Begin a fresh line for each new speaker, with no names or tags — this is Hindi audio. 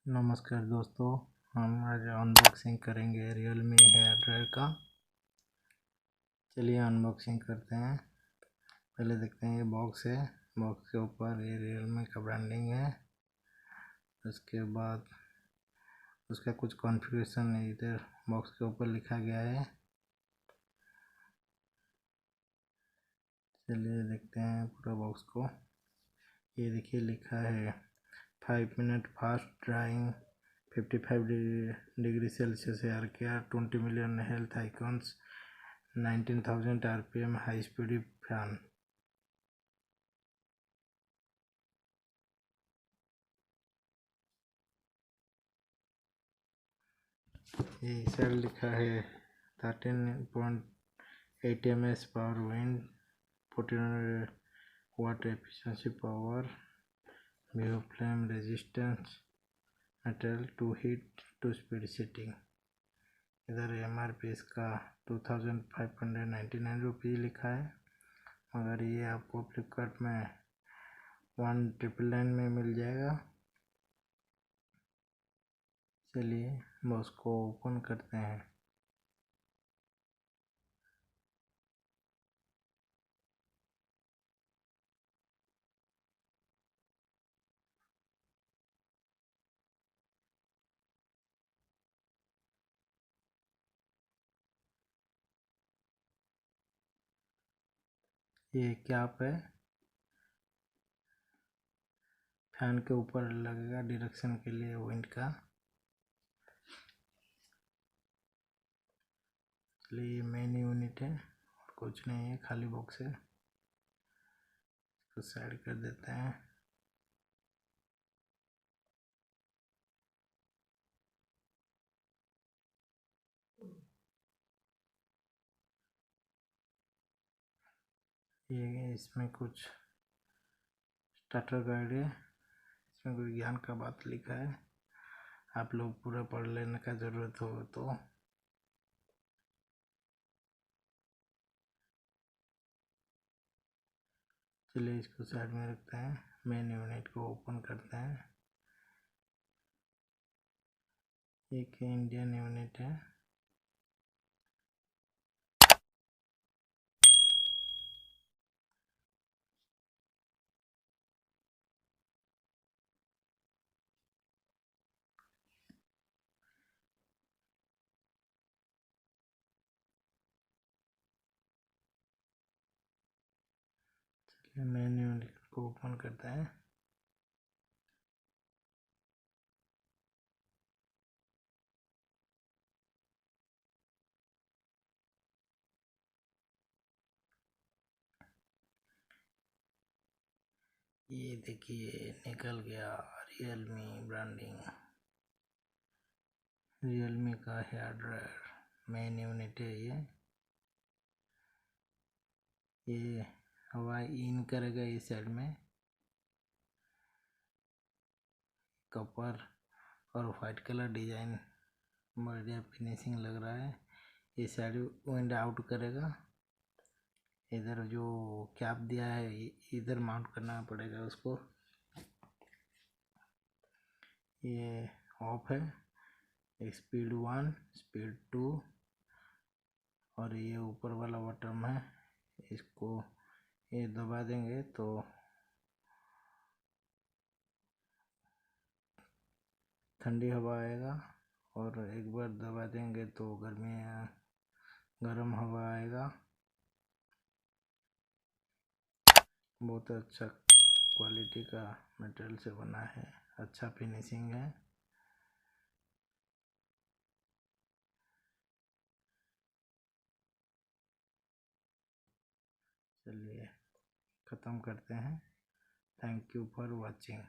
नमस्कार दोस्तों, हम आज अनबॉक्सिंग करेंगे Realme हेयर ड्रायर का। चलिए अनबॉक्सिंग करते हैं। पहले देखते हैं, ये बॉक्स है। बॉक्स के ऊपर ये Realme का ब्रांडिंग है। उसके बाद उसका कुछ कॉन्फ़िगरेशन इधर बॉक्स के ऊपर लिखा गया है। चलिए देखते हैं पूरा बॉक्स को। ये देखिए लिखा है 5 minute fast drying, 55 degree Celsius air care, 20 million health icons, 19,000 RPM high speed fan. ये सर लिखा है 13.8 ms power wind, 1400 watt efficiency power, view flame resistance, metal to heat two speed setting. इधर MRP इसका 2599 रुपये लिखा है, मगर ये आपको फ्लिपकार्ट में 1999 में मिल जाएगा। चलिए बॉक्स को ओपन करते हैं। ये कैप है, फैन के ऊपर लगेगा डायरेक्शन के लिए विंड का। चलिए ये मेन यूनिट है, और कुछ नहीं है, खाली बॉक्स है। इसको साइड कर देते हैं। ये इसमें कुछ स्टार्टर गाइड है, इसमें कोई ज्ञान का बात लिखा है, आप लोग पूरा पढ़ लेने का ज़रूरत हो तो। चलिए इसको साइड में रखते हैं, मेन यूनिट को ओपन करते हैं। एक इंडियन यूनिट है। मेन यूनिट को ओपन करते हैं। ये देखिए निकल गया Realme ब्रांडिंग। Realme का हेयर ड्रायर मेन यूनिट है। ये हवा इन करेगा इस साइड में, कपर और वाइट कलर डिजाइन बढ़िया फिनिशिंग लग रहा है। इस साइड विंड आउट करेगा। इधर जो कैप दिया है इधर माउंट करना पड़ेगा उसको। ये ऑफ है, स्पीड 1, स्पीड 2, और ये ऊपर वाला बटन है, इसको ये दबा देंगे तो ठंडी हवा आएगा, और एक बार दबा देंगे तो गर्म हवा आएगा। बहुत अच्छा क्वालिटी का मटेरियल से बना है, अच्छा फिनिशिंग है। चलिए ख़त्म करते हैं। Thank you for watching.